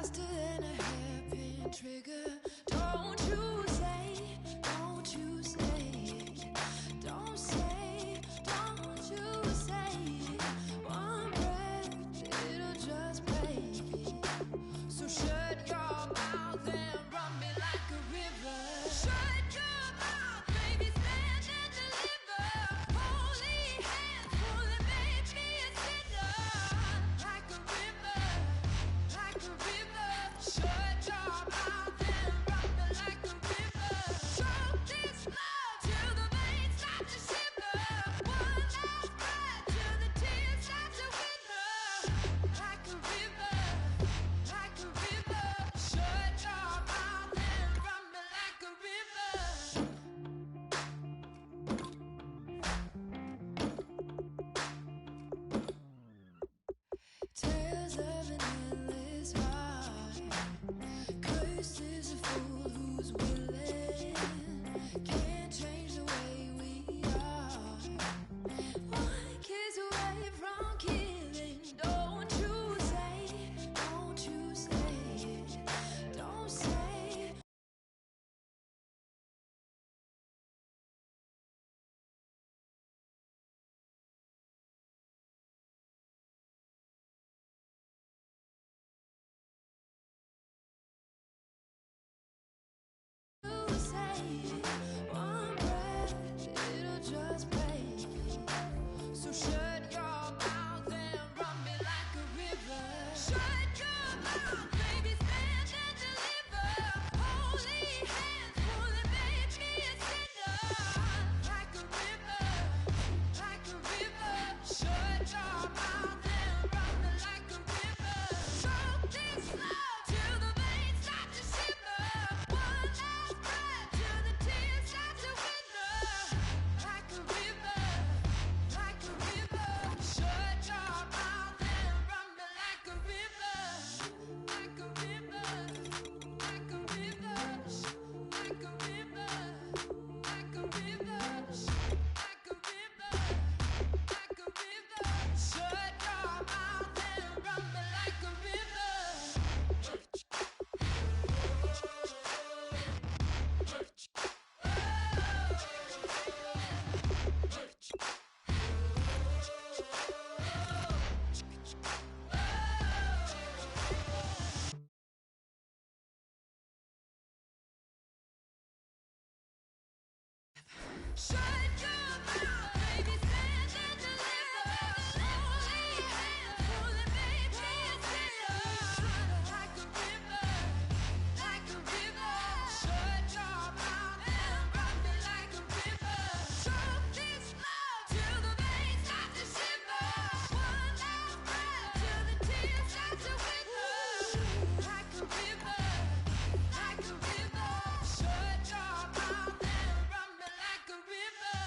faster than a hairpin trigger. Don't you say, don't you say it. Don't say, don't you say it. One breath, it'll just break it. So shut your mouth and run me like a river. Shut your mouth, baby, stand and deliver. Holy hands, pulling, make me a sinner. Like a river, like a river. Shut your mouth and run me like a river. Choke this love till the veins start to shiver. One last breath till the tears start to wither. Like a river, like a river. Shut your mouth and run me like a river. Tales of an endless ride. Cursed is the fool who's willing. Can't change the way we are. One kiss away from killing. Don't you say it. Don't say. One breath, it'll just break it. So shut your mouth and run me like a river. Shut your mouth, baby, stand and deliver. Holy hands, pulling, make me a sinner. Like a river, like a river. Shut your mouth and run me like a river. Choke this love till the veins start to shiver. One last breath till the tears start to wither. Like a river, like a river. Shut your mouth and run me like a river. Like a river, like a river. Like a river, like a river. Like a river, like a river. Shut your mouth and run me like a river. Shut your mouth, baby, stand and deliver. Holy hands, pulling, make me a sinner. Like a river, like a river. Shut your mouth and run me like a river. Choke this love till the veins start to shiver. One last breath till the tears start to wither. Like a river, like a river. Shut your mouth and run me like a river.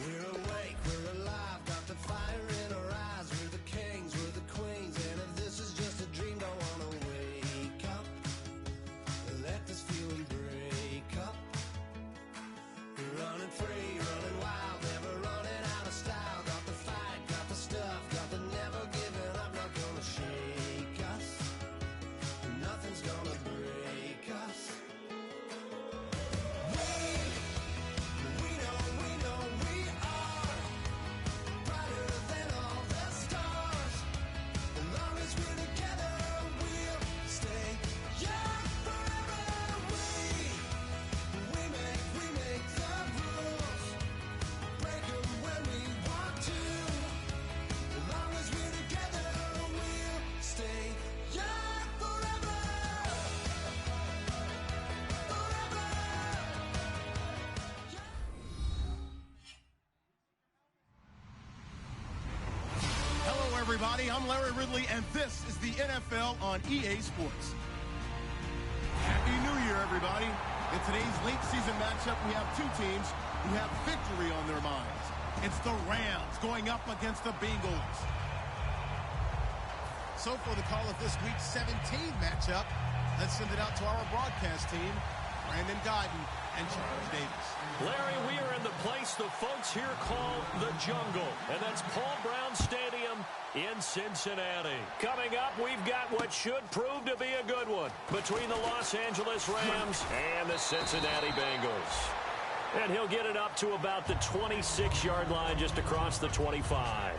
We're awake, we're alive, got the fire in our eyes. We're the kings, we're the queens, and if this is just a dream, don't wanna wake up and let this feeling break up. We're running free, running wild, never running out of style. Got the fight, got the stuff, got the never giving up. Not gonna shake us, nothing's gonna break us. We know we are brighter than all the stars. As long as we're together, we'll stay young forever. We make the rules, break 'em when we want to. As long as we're together, we'll stay young forever. Forever. Hello, everybody. I'm Larry Ridley, and this is the NFL on EA Sports. Happy New Year, everybody. In today's late season matchup, we have two teams who have victory on their minds. It's the Rams going up against the Bengals. So for the call of this week's 17 matchup, let's send it out to our broadcast team. Brandon Guyton and Charles Davis. Larry, we are in the place the folks here call the Jungle, and that's Paul Brown Stadium in Cincinnati. Coming up, we've got what should prove to be a good one between the Los Angeles Rams and the Cincinnati Bengals. And he'll get it up to about the 26-yard line just across the 25.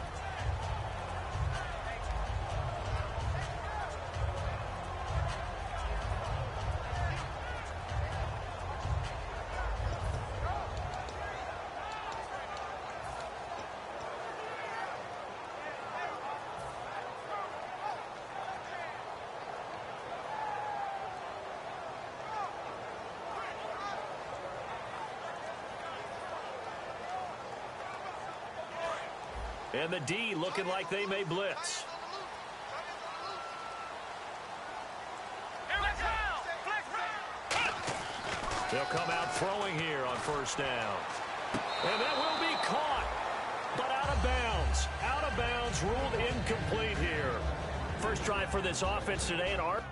And the D looking like they may blitz. They'll come out throwing here on first down. And that will be caught, but out of bounds. Out of bounds, ruled incomplete here. First drive for this offense today, and Art.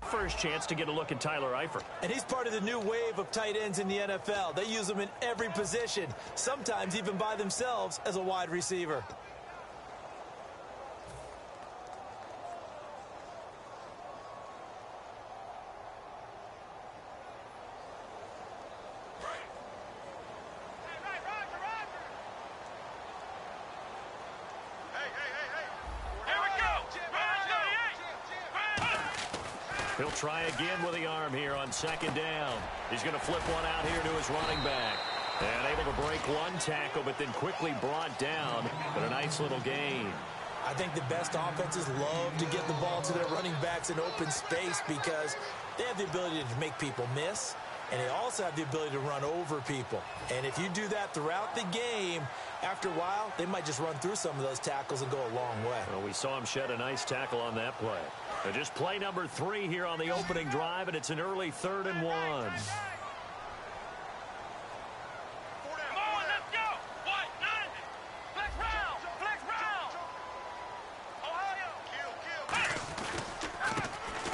First chance to get a look at Tyler Eifert. And he's part of the new wave of tight ends in the NFL. They use them in every position, sometimes even by themselves as a wide receiver. He'll try again with the arm here on second down. He's going to flip one out here to his running back. And able to break one tackle, but then quickly brought down. But a nice little gain. I think the best offenses love to get the ball to their running backs in open space because they have the ability to make people miss, and they also have the ability to run over people. And if you do that throughout the game, after a while, they might just run through some of those tackles and go a long way. Well, we saw him shed a nice tackle on that play. So just play number 3 here on the opening drive, and it's an early 3rd and 1.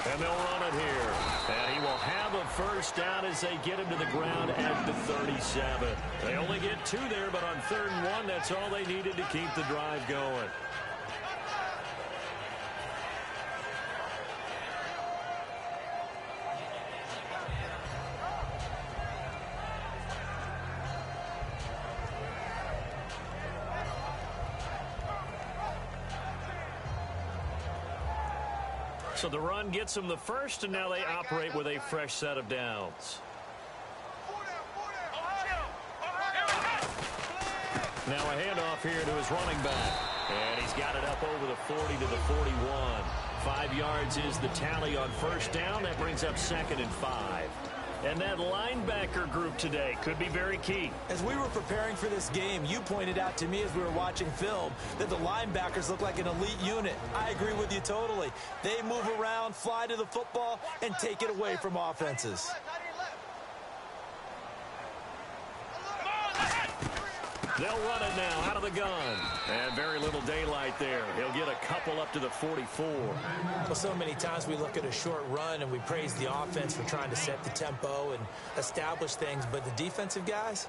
And they'll run it here. And he will have a first down as they get him to the ground at the 37. They only get 2 there, but on 3rd and 1, that's all they needed to keep the drive going. So the run gets them the first, and now they operate with a fresh set of downs. Now a handoff here to his running back. And he's got it up over the 40 to the 41. 5 yards is the tally on first down. That brings up 2nd and 5. And that linebacker group today could be very key. As we were preparing for this game, you pointed out to me as we were watching film that the linebackers look like an elite unit. I agree with you totally. They move around, fly to the football, and take it away from offenses. They'll run it now out of the gun. And very little daylight there. He'll get a couple up to the 44. Well, so many times we look at a short run and we praise the offense for trying to set the tempo and establish things. But the defensive guys,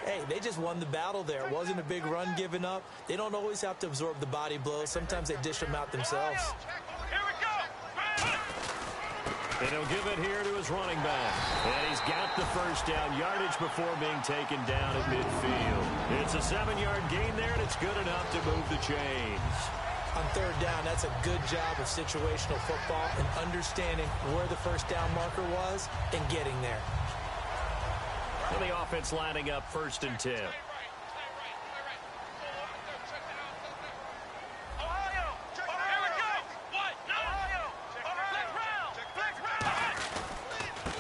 hey, they just won the battle there. It wasn't a big run given up. They don't always have to absorb the body blows. Sometimes they dish them out themselves. And he'll give it here to his running back. And he's got the first down yardage before being taken down at midfield. It's a 7-yard gain there, and it's good enough to move the chains. On 3rd down, that's a good job of situational football and understanding where the first down marker was and getting there. And the offense lining up 1st and 10.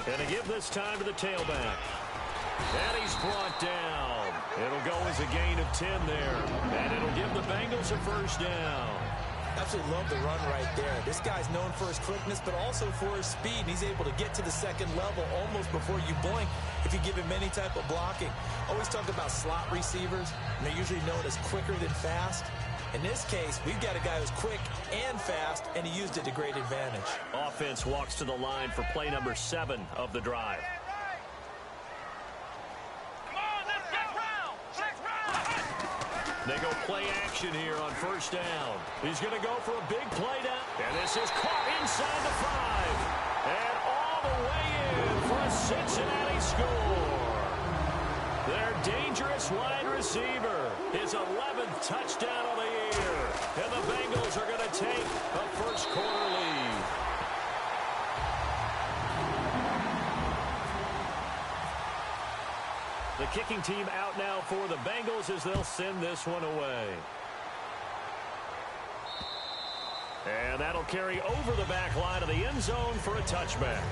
And to give this time to the tailback. And he's brought down. It'll go as a gain of 10 there. And it'll give the Bengals a first down. Absolutely love the run right there. This guy's known for his quickness, but also for his speed. He's able to get to the second level almost before you blink if you give him any type of blocking. Always talk about slot receivers, and they're usually known as quicker than fast. In this case, we've got a guy who's quick and fast, and he used it to great advantage. Offense walks to the line for play number 7 of the drive. They go play action here on first down. He's going to go for a big play down. And this is caught inside the 5. And all the way in for a Cincinnati score. Their dangerous wide receiver. His 11th touchdown of the year. And the Bengals are going to take a first quarter lead. The kicking team out now for the Bengals as they'll send this one away. And that'll carry over the back line of the end zone for a touchback.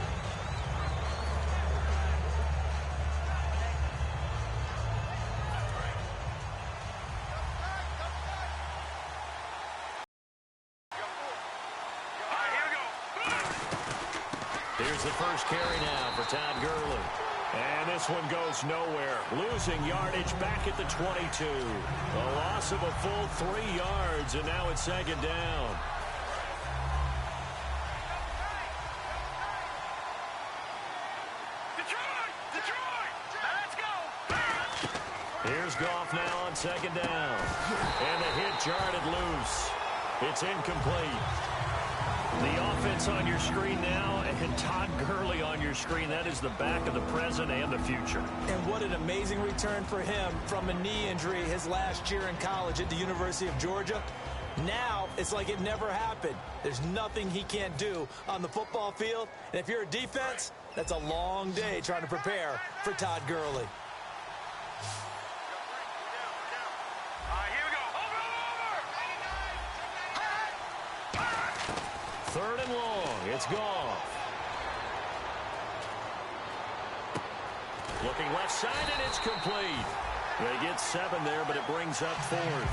Here's the first carry now for Todd Gurley. And this one goes nowhere. Losing yardage back at the 22. A loss of a full 3 yards, and now it's second down. Detroit! Let's go! Here's Goff now on second down. And the hit jarred it loose. It's incomplete. The offense on your screen now, and Todd Gurley on your screen. That is the back of the present and the future. And what an amazing return for him from a knee injury his last year in college at the University of Georgia. Now, it's like it never happened. There's nothing he can't do on the football field. And if you're a defense, that's a long day trying to prepare for Todd Gurley. Third and long. It's Goff. Looking left side, and it's complete. They get 7 there, but it brings up 4th.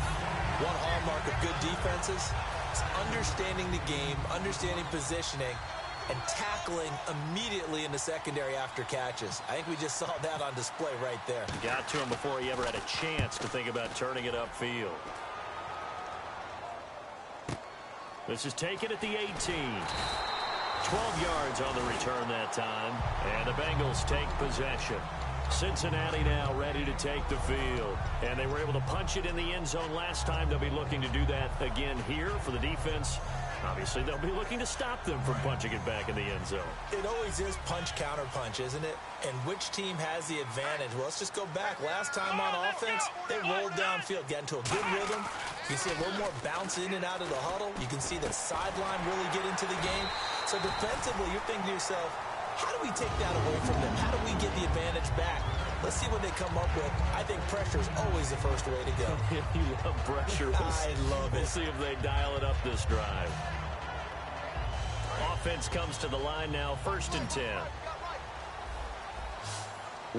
One hallmark of good defenses is understanding the game, understanding positioning, and tackling immediately in the secondary after catches. I think we just saw that on display right there. Got to him before he ever had a chance to think about turning it upfield. This is taken at the 18. 12 yards on the return that time. And the Bengals take possession. Cincinnati now ready to take the field. And they were able to punch it in the end zone last time. They'll be looking to do that again here for the defense. Obviously, they'll be looking to stop them from punching it back in the end zone. It always is punch-counter-punch, isn't it? And which team has the advantage? Well, let's just go back. Last time on offense, they rolled downfield, got into a good rhythm. You can see a little more bounce in and out of the huddle. You can see the sideline really get into the game. So defensively, you're thinking to yourself, how do we take that away from them? How do we get the advantage back? Let's see what they come up with. I think pressure is always the first way to go. You love pressure. I love it. We'll see if they dial it up this drive. Offense comes to the line now, 1st and 10.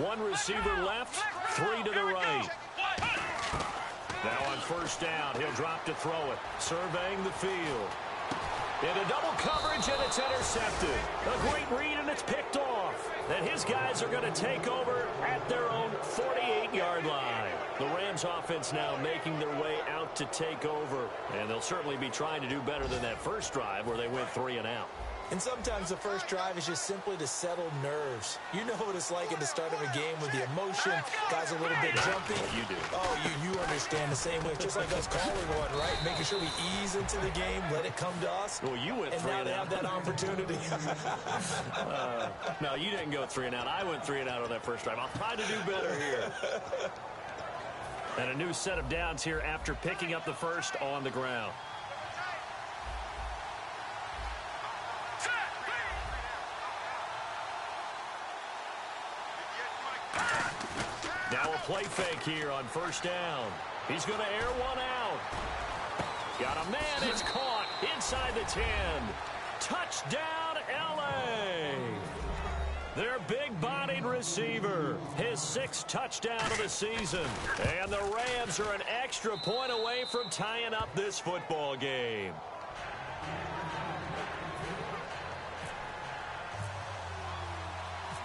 1 receiver left, 3 to the right. Now on first down, he'll drop to throw it. Surveying the field. Into double coverage, and it's intercepted. A great read, and it's picked off. And his guys are going to take over at their own 48-yard line. The Rams offense now making their way out to take over. And they'll certainly be trying to do better than that first drive where they went 3 and out. And sometimes the first drive is just simply to settle nerves. You know what it's like at the start of a game with the emotion. Guys a little bit jumpy. You do. Oh, you understand the same way. Just like us calling one, right? Making sure we ease into the game, let it come to us. Well, you went 3 and out. And now they have that opportunity. No, you didn't go 3 and out. I went 3 and out on that first drive. I'll try to do better here. And a new set of downs here after picking up the first on the ground. Now a play fake here on first down. He's going to air one out. Got a man. It's caught inside the 10. Touchdown, L.A. Their big-bodied receiver. His 6th touchdown of the season. And the Rams are an extra point away from tying up this football game.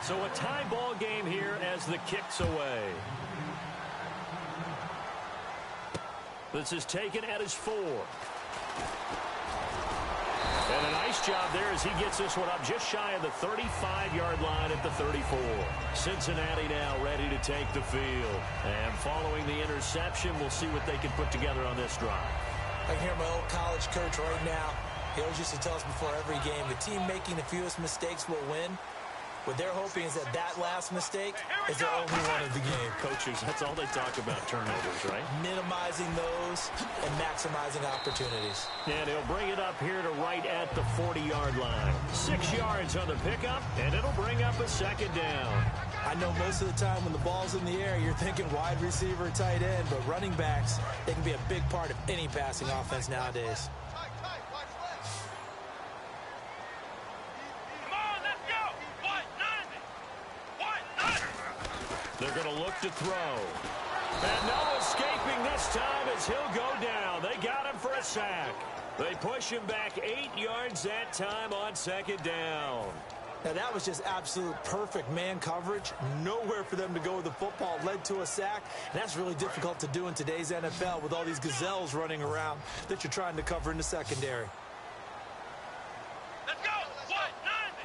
So a tie ball game here as the kick's away. This is taken at his 4. And a nice job there as he gets this one up just shy of the 35-yard line at the 34. Cincinnati now ready to take the field. And following the interception, we'll see what they can put together on this drive. I can hear my old college coach right now. He always used to tell us before every game, the team making the fewest mistakes will win. What they're hoping is that last mistake is their only one of the game. Coaches, that's all they talk about, turnovers, right? Minimizing those and maximizing opportunities. And he'll bring it up here to right at the 40-yard line. 6 yards on the pickup, and it'll bring up a second down. I know most of the time when the ball's in the air, you're thinking wide receiver, tight end, but running backs, they can be a big part of any passing offense nowadays. They're going to look to throw. And no escaping this time as he'll go down. They got him for a sack. They push him back 8 yards that time on second down. Now, that was just absolute perfect man coverage. Nowhere for them to go with the football. Led to a sack. And that's really difficult to do in today's NFL with all these gazelles running around that you're trying to cover in the secondary. Let's go! What? 90!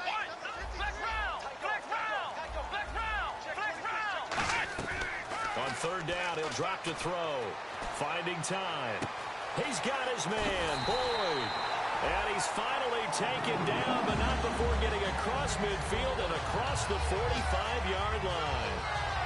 What? Flex round! Flex round! Flex round! Flex round! On third down, he'll drop to throw. Finding time. He's got his man, Boyd. And he's finally taken down, but not before getting across midfield and across the 45-yard line.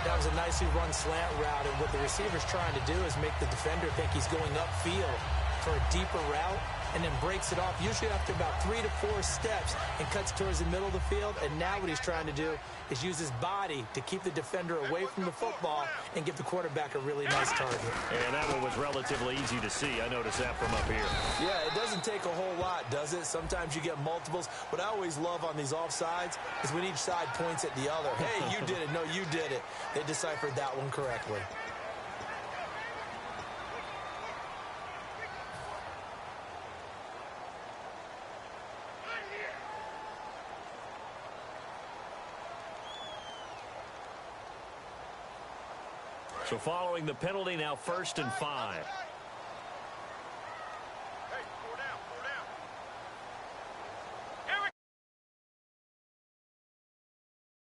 That was a nicely run slant route, and what the receiver's trying to do is make the defender think he's going upfield for a deeper route, and then breaks it off, usually after about 3 to 4 steps, and cuts towards the middle of the field. And now what he's trying to do is use his body to keep the defender away from the football and give the quarterback a really nice target. And that one was relatively easy to see. I noticed that from up here. Yeah, it doesn't take a whole lot, does it? Sometimes you get multiples. What I always love on these offsides is when each side points at the other. Hey, you did it. No, you did it. They deciphered that one correctly. So following the penalty, now 1st and 5.